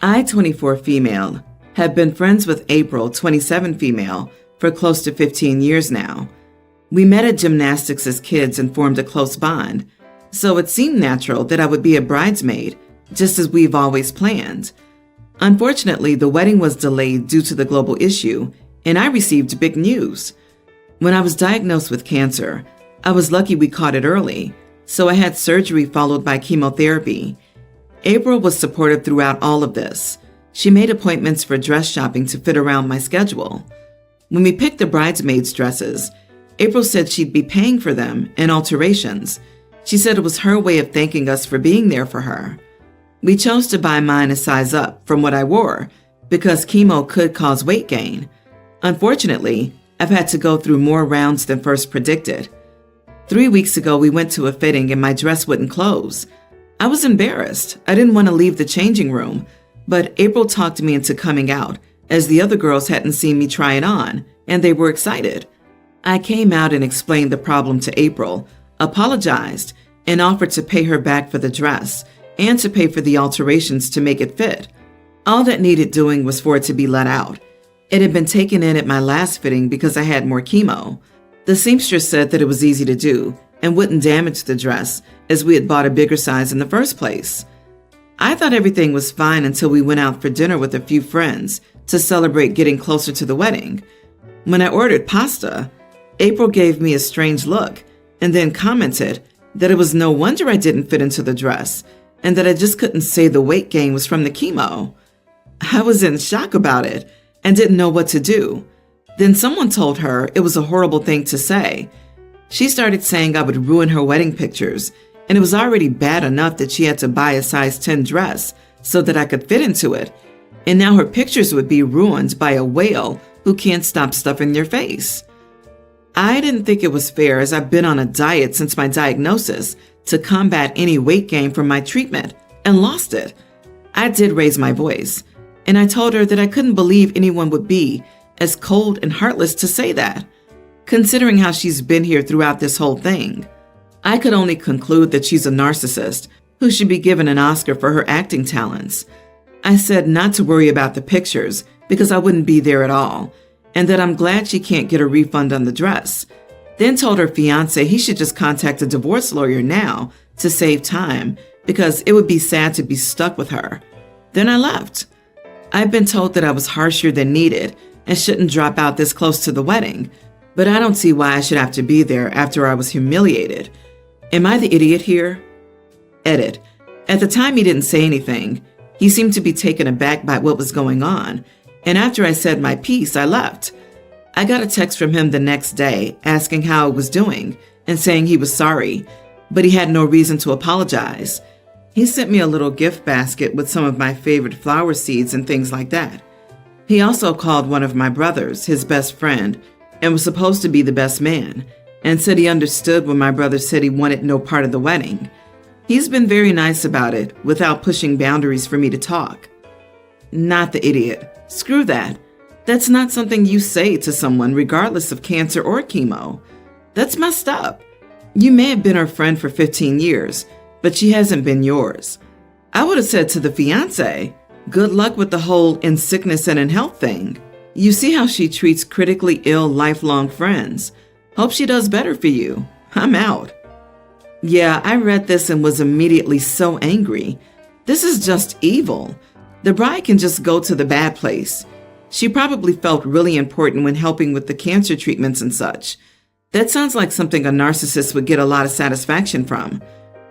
I, 24 female, have been friends with April, 27 female, for close to 15 years now. We met at gymnastics as kids and formed a close bond, so it seemed natural that I would be a bridesmaid, just as we've always planned. Unfortunately, the wedding was delayed due to the global issue, and I received big news. When I was diagnosed with cancer, I was lucky we caught it early, so I had surgery followed by chemotherapy. April was supportive throughout all of this. She made appointments for dress shopping to fit around my schedule. When we picked the bridesmaids' dresses, April said she'd be paying for them and alterations. She said it was her way of thanking us for being there for her. We chose to buy mine a size up from what I wore because chemo could cause weight gain. Unfortunately, I've had to go through more rounds than first predicted. 3 weeks ago, we went to a fitting and my dress wouldn't close. I was embarrassed. I didn't want to leave the changing room, but April talked me into coming out as the other girls hadn't seen me try it on, and they were excited. I came out and explained the problem to April, apologized, and offered to pay her back for the dress and to pay for the alterations to make it fit. All that needed doing was for it to be let out. It had been taken in at my last fitting because I had more chemo. The seamstress said that it was easy to do and wouldn't damage the dress as we had bought a bigger size in the first place. I thought everything was fine until we went out for dinner with a few friends to celebrate getting closer to the wedding. When I ordered pasta, April gave me a strange look and then commented that it was no wonder I didn't fit into the dress and that I just couldn't say the weight gain was from the chemo. I was in shock about it and didn't know what to do. Then someone told her it was a horrible thing to say. She started saying I would ruin her wedding pictures, and it was already bad enough that she had to buy a size 10 dress so that I could fit into it. And now her pictures would be ruined by a whale who can't stop stuffing their face. I didn't think it was fair, as I've been on a diet since my diagnosis to combat any weight gain from my treatment and lost it. I did raise my voice, and I told her that I couldn't believe anyone would be as cold and heartless to say that, considering how she's been here throughout this whole thing. I could only conclude that she's a narcissist who should be given an Oscar for her acting talents. I said not to worry about the pictures because I wouldn't be there at all, and that I'm glad she can't get a refund on the dress. Then told her fiancé he should just contact a divorce lawyer now to save time because it would be sad to be stuck with her. Then I left. I've been told that I was harsher than needed and shouldn't drop out this close to the wedding, but I don't see why I should have to be there after I was humiliated. Am I the idiot here? Edit. At the time, he didn't say anything. He seemed to be taken aback by what was going on, and after I said my piece, I left. I got a text from him the next day asking how I was doing and saying he was sorry, but he had no reason to apologize. He sent me a little gift basket with some of my favorite flower seeds and things like that. He also called one of my brothers, his best friend, and was supposed to be the best man, and said he understood when my brother said he wanted no part of the wedding. He's been very nice about it without pushing boundaries for me to talk. Not the idiot. Screw that. That's not something you say to someone regardless of cancer or chemo. That's messed up. You may have been her friend for 15 years, but she hasn't been yours. I would have said to the fiancé, good luck with the whole in sickness and in health thing. You see how she treats critically ill lifelong friends. Hope she does better for you. I'm out. Yeah, I read this and was immediately so angry. This is just evil. The bride can just go to the bad place. She probably felt really important when helping with the cancer treatments and such. That sounds like something a narcissist would get a lot of satisfaction from.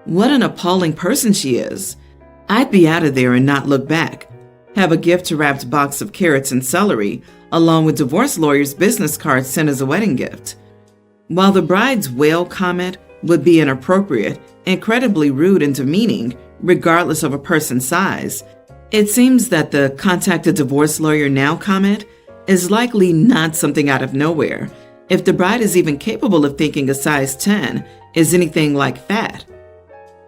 What an appalling person she is. I'd be out of there and not look back. Have a gift-wrapped box of carrots and celery, along with divorce lawyer's business card sent as a wedding gift. While the bride's whale comment would be inappropriate, incredibly rude and demeaning, regardless of a person's size, it seems that the contact a divorce lawyer now comment is likely not something out of nowhere, if the bride is even capable of thinking a size 10 is anything like fat.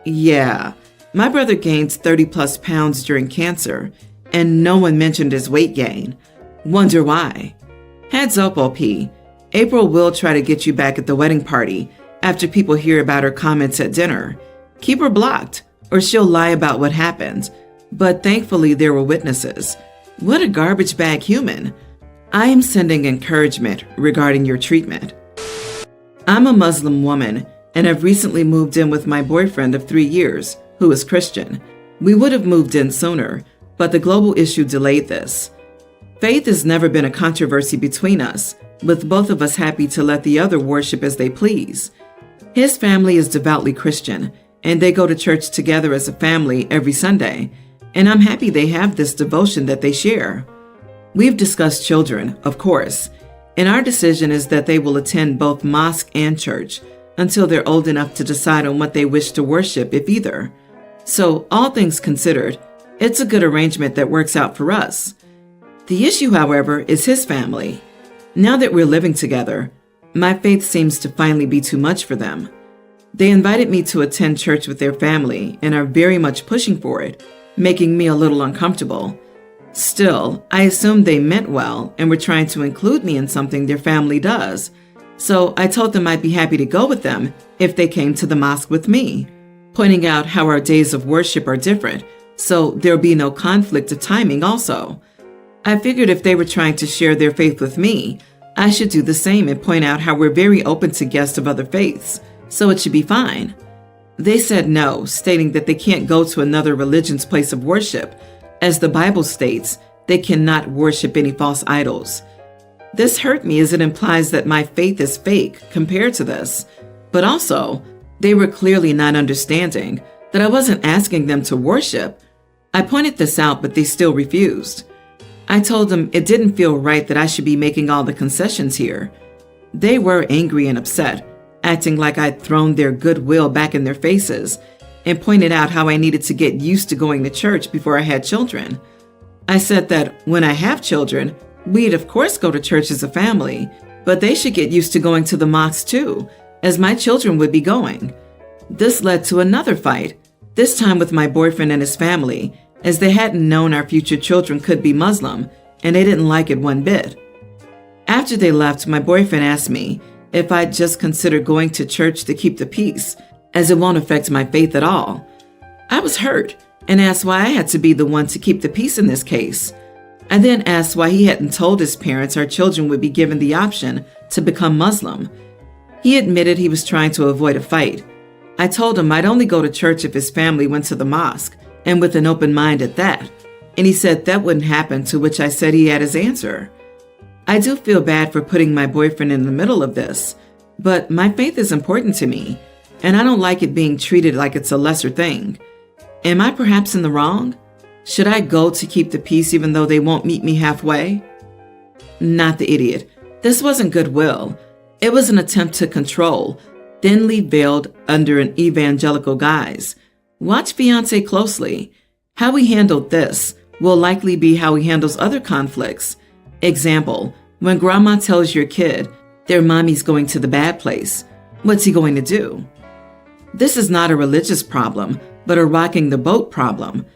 Yeah, my brother gained 30 plus pounds during cancer, and no one mentioned his weight gain. Wonder why? Heads up, OP. April will try to get you back at the wedding party after people hear about her comments at dinner. Keep her blocked, or she'll lie about what happened. But thankfully there were witnesses. What a garbage bag human. I am sending encouragement regarding your treatment. I'm a Muslim woman and have recently moved in with my boyfriend of 3 years, who is Christian. We would have moved in sooner, but the global issue delayed this. Faith has never been a controversy between us, with both of us happy to let the other worship as they please. His family is devoutly Christian, and they go to church together as a family every Sunday, and I'm happy they have this devotion that they share. We've discussed children, of course, and our decision is that they will attend both mosque and church until they're old enough to decide on what they wish to worship, if either. So, all things considered, it's a good arrangement that works out for us. The issue, however, is his family. Now that we're living together, my faith seems to finally be too much for them. They invited me to attend church with their family and are very much pushing for it, making me a little uncomfortable. Still, I assumed they meant well and were trying to include me in something their family does. So I told them I'd be happy to go with them if they came to the mosque with me, pointing out how our days of worship are different, so there'll be no conflict of timing also. I figured if they were trying to share their faith with me, I should do the same and point out how we're very open to guests of other faiths, so it should be fine. They said no, stating that they can't go to another religion's place of worship, as the Bible states they cannot worship any false idols. This hurt me as it implies that my faith is fake compared to this, but also, they were clearly not understanding that I wasn't asking them to worship. I pointed this out, but they still refused. I told them it didn't feel right that I should be making all the concessions here. They were angry and upset, acting like I'd thrown their goodwill back in their faces, and pointed out how I needed to get used to going to church before I had children. I said that when I have children, we'd of course go to church as a family, but they should get used to going to the mosque too, as my children would be going. This led to another fight, this time with my boyfriend and his family, as they hadn't known our future children could be Muslim, and they didn't like it one bit. After they left, my boyfriend asked me if I'd just consider going to church to keep the peace, as it won't affect my faith at all. I was hurt and asked why I had to be the one to keep the peace in this case. I then asked why he hadn't told his parents our children would be given the option to become Muslim. He admitted he was trying to avoid a fight. I told him I'd only go to church if his family went to the mosque, and with an open mind at that, and he said that wouldn't happen, to which I said he had his answer. I do feel bad for putting my boyfriend in the middle of this, but my faith is important to me, and I don't like it being treated like it's a lesser thing. Am I perhaps in the wrong? Should I go to keep the peace even though they won't meet me halfway? Not the idiot. This wasn't goodwill. It was an attempt to control, thinly veiled under an evangelical guise. Watch Fiancé closely. How he handled this will likely be how he handles other conflicts. Example, when grandma tells your kid their mommy's going to the bad place, what's he going to do? This is not a religious problem, but a rocking the boat problem.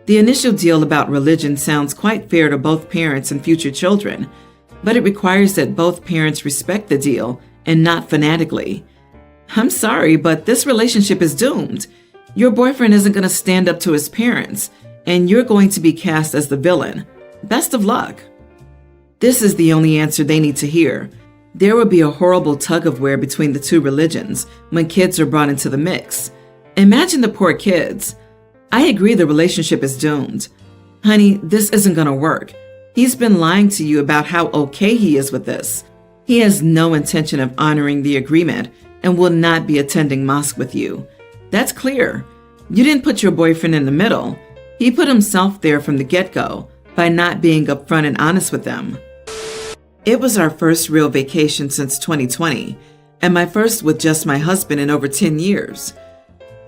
The initial deal about religion sounds quite fair to both parents and future children, but it requires that both parents respect the deal and not fanatically. I'm sorry, but this relationship is doomed. Your boyfriend isn't going to stand up to his parents, and you're going to be cast as the villain. Best of luck. This is the only answer they need to hear. There will be a horrible tug-of-war between the two religions when kids are brought into the mix. Imagine the poor kids. I agree the relationship is doomed. Honey, this isn't going to work. He's been lying to you about how okay he is with this. He has no intention of honoring the agreement and will not be attending mosque with you. That's clear. You didn't put your boyfriend in the middle. He put himself there from the get-go by not being upfront and honest with them. It was our first real vacation since 2020, and my first with just my husband in over 10 years.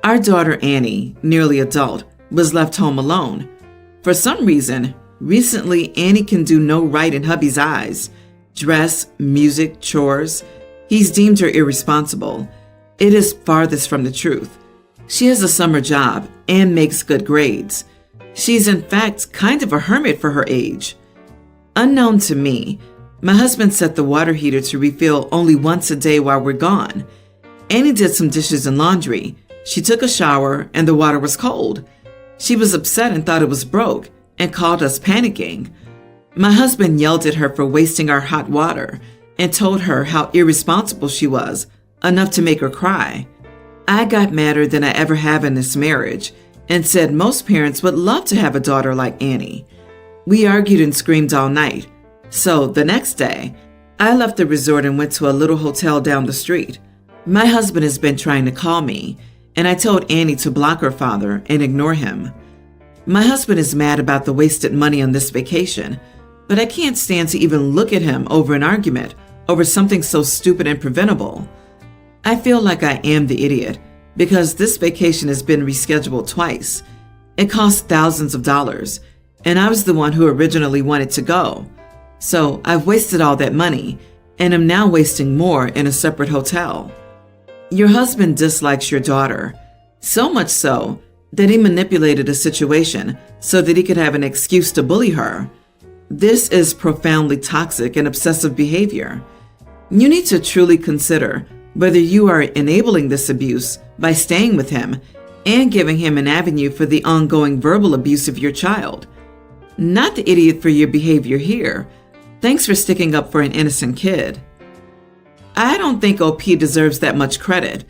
Our daughter Annie, nearly adult, was left home alone. For some reason, recently Annie can do no right in hubby's eyes. Dress, music, chores. He's deemed her irresponsible. It is farthest from the truth. She has a summer job and makes good grades. She's in fact kind of a hermit for her age. Unknown to me, my husband set the water heater to refill only once a day while we're gone. Annie did some dishes and laundry. She took a shower and the water was cold. She was upset and thought it was broke and called us panicking. My husband yelled at her for wasting our hot water and told her how irresponsible she was, enough to make her cry. I got madder than I ever have in this marriage and said most parents would love to have a daughter like Annie. We argued and screamed all night. So the next day, I left the resort and went to a little hotel down the street. My husband has been trying to call me, and I told Annie to block her father and ignore him. My husband is mad about the wasted money on this vacation, but I can't stand to even look at him over an argument over something so stupid and preventable. I feel like I am the idiot because this vacation has been rescheduled twice. It cost thousands of dollars, and I was the one who originally wanted to go. So I've wasted all that money and am now wasting more in a separate hotel. Your husband dislikes your daughter, so much so that he manipulated a situation so that he could have an excuse to bully her. This is profoundly toxic and obsessive behavior. You need to truly consider whether you are enabling this abuse by staying with him and giving him an avenue for the ongoing verbal abuse of your child. Not the idiot for your behavior here. Thanks for sticking up for an innocent kid. I don't think OP deserves that much credit.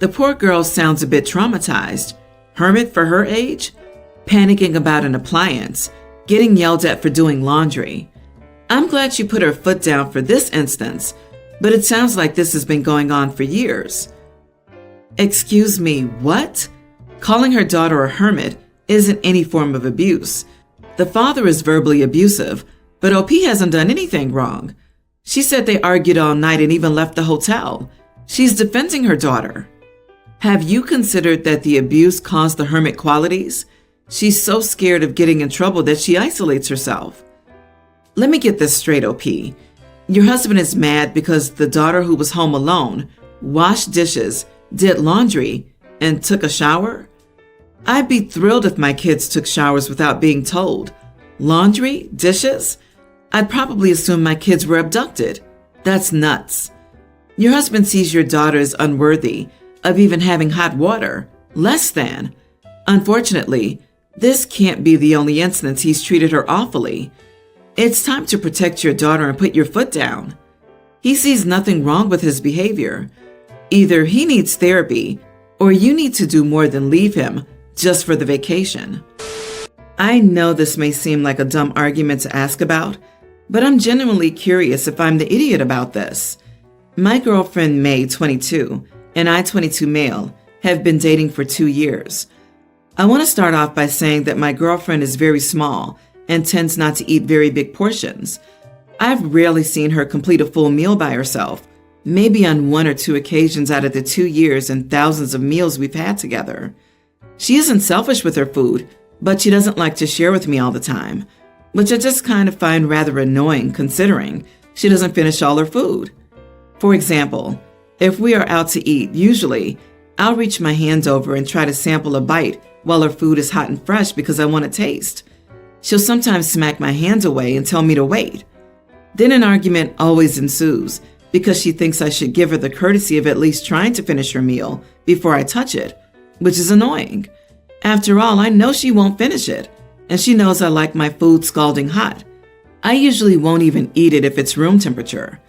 The poor girl sounds a bit traumatized. Hermit for her age? Panicking about an appliance, getting yelled at for doing laundry. I'm glad she put her foot down for this instance, but it sounds like this has been going on for years. Excuse me, what? Calling her daughter a hermit isn't any form of abuse. The father is verbally abusive, but OP hasn't done anything wrong. She said they argued all night and even left the hotel. She's defending her daughter. Have you considered that the abuse caused the hermit qualities? She's so scared of getting in trouble that she isolates herself. Let me get this straight, OP. Your husband is mad because the daughter who was home alone washed dishes, did laundry, and took a shower? I'd be thrilled if my kids took showers without being told. Laundry? Dishes? I'd probably assume my kids were abducted. That's nuts. Your husband sees your daughter as unworthy of even having hot water. Less than. Unfortunately, this can't be the only instance he's treated her awfully. It's time to protect your daughter and put your foot down. He sees nothing wrong with his behavior. Either he needs therapy, or you need to do more than leave him just for the vacation. I know this may seem like a dumb argument to ask about, but I'm genuinely curious if I'm the idiot about this. My girlfriend May, 22, and I, 22 male, have been dating for 2 years. I want to start off by saying that my girlfriend is very small and tends not to eat very big portions. I've rarely seen her complete a full meal by herself, maybe on 1 or 2 occasions out of the 2 years and thousands of meals we've had together. She isn't selfish with her food, but she doesn't like to share with me all the time, which I just kind of find rather annoying considering she doesn't finish all her food. For example, if we are out to eat, usually I'll reach my hands over and try to sample a bite while her food is hot and fresh because I want to taste. She'll sometimes smack my hands away and tell me to wait. Then an argument always ensues because she thinks I should give her the courtesy of at least trying to finish her meal before I touch it, which is annoying. After all, I know she won't finish it, and she knows I like my food scalding hot. I usually won't even eat it if it's room temperature.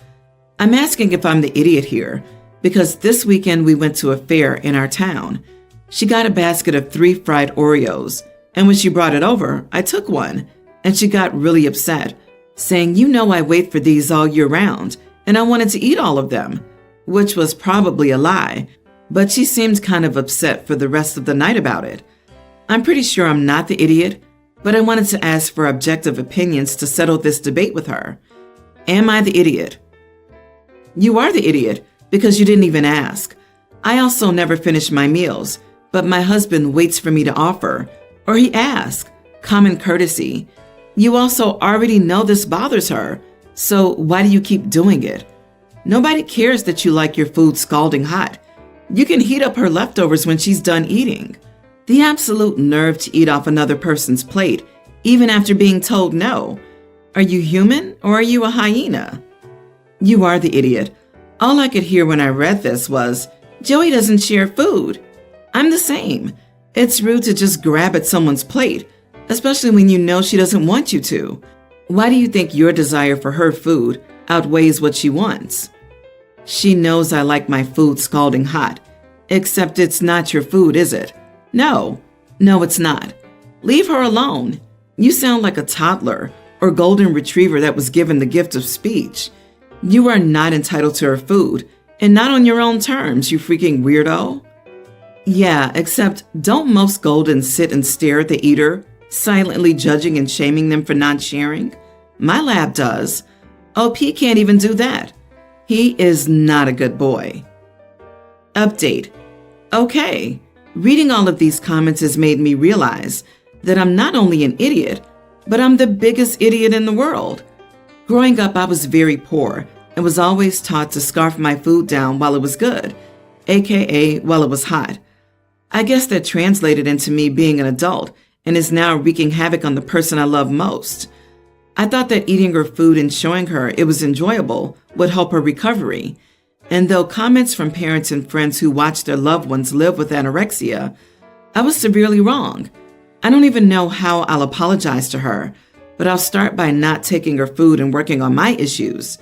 I'm asking if I'm the idiot here because this weekend we went to a fair in our town. She got a basket of 3 fried Oreos, and when she brought it over, I took one, and she got really upset, saying, "You know I wait for these all year round, and I wanted to eat all of them," which was probably a lie, but she seemed kind of upset for the rest of the night about it. I'm pretty sure I'm not the idiot, but I wanted to ask for objective opinions to settle this debate with her. Am I the idiot? You are the idiot because you didn't even ask. I also never finish my meals, but my husband waits for me to offer, or he asks. Common courtesy. You also already know this bothers her, so why do you keep doing it? Nobody cares that you like your food scalding hot. You can heat up her leftovers when she's done eating. The absolute nerve to eat off another person's plate, even after being told no. Are you human or are you a hyena? You are the idiot. All I could hear when I read this was, Joey doesn't share food. I'm the same. It's rude to just grab at someone's plate, especially when you know she doesn't want you to. Why do you think your desire for her food outweighs what she wants? She knows I like my food scalding hot, except it's not your food, is it? No, it's not. Leave her alone. You sound like a toddler or golden retriever that was given the gift of speech. You are not entitled to her food, and not on your own terms, you freaking weirdo. Yeah, except don't most goldens sit and stare at the eater, silently judging and shaming them for not sharing? My lab does. OP can't even do that. He is not a good boy. Update. Okay, reading all of these comments has made me realize that I'm not only an idiot, but I'm the biggest idiot in the world. Growing up, I was very poor and was always taught to scarf my food down while it was good, aka while it was hot. I guess that translated into me being an adult and is now wreaking havoc on the person I love most. I thought that eating her food and showing her it was enjoyable would help her recovery. And though comments from parents and friends who watch their loved ones live with anorexia, I was severely wrong. I don't even know how I'll apologize to her, but I'll start by not taking her food and working on my issues.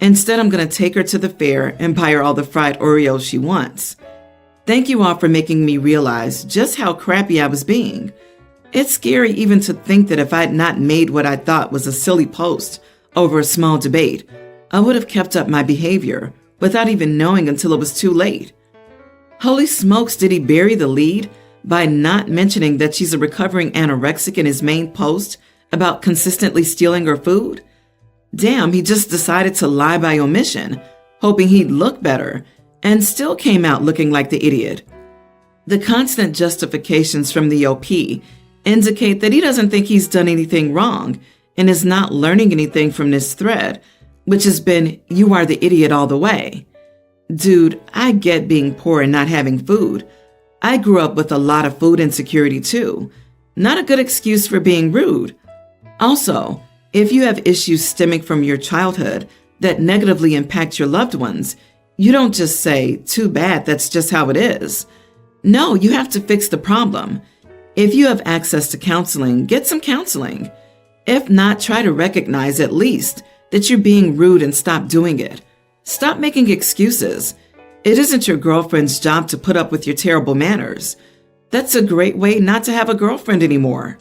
Instead, I'm going to take her to the fair and buy her all the fried Oreos she wants. Thank you all for making me realize just how crappy I was being. It's scary even to think that if I'd not made what I thought was a silly post over a small debate, I would have kept up my behavior without even knowing until it was too late. Holy smokes, did he bury the lead by not mentioning that she's a recovering anorexic in his main post about consistently stealing her food? Damn, he just decided to lie by omission, hoping he'd look better, and still came out looking like the idiot. The constant justifications from the OP indicate that he doesn't think he's done anything wrong and is not learning anything from this thread, which has been, you are the idiot all the way. Dude, I get being poor and not having food. I grew up with a lot of food insecurity too. Not a good excuse for being rude. Also, if you have issues stemming from your childhood that negatively impact your loved ones, you don't just say, too bad, that's just how it is. No, you have to fix the problem. If you have access to counseling, get some counseling. If not, try to recognize at least that you're being rude and stop doing it. Stop making excuses. It isn't your girlfriend's job to put up with your terrible manners. That's a great way not to have a girlfriend anymore.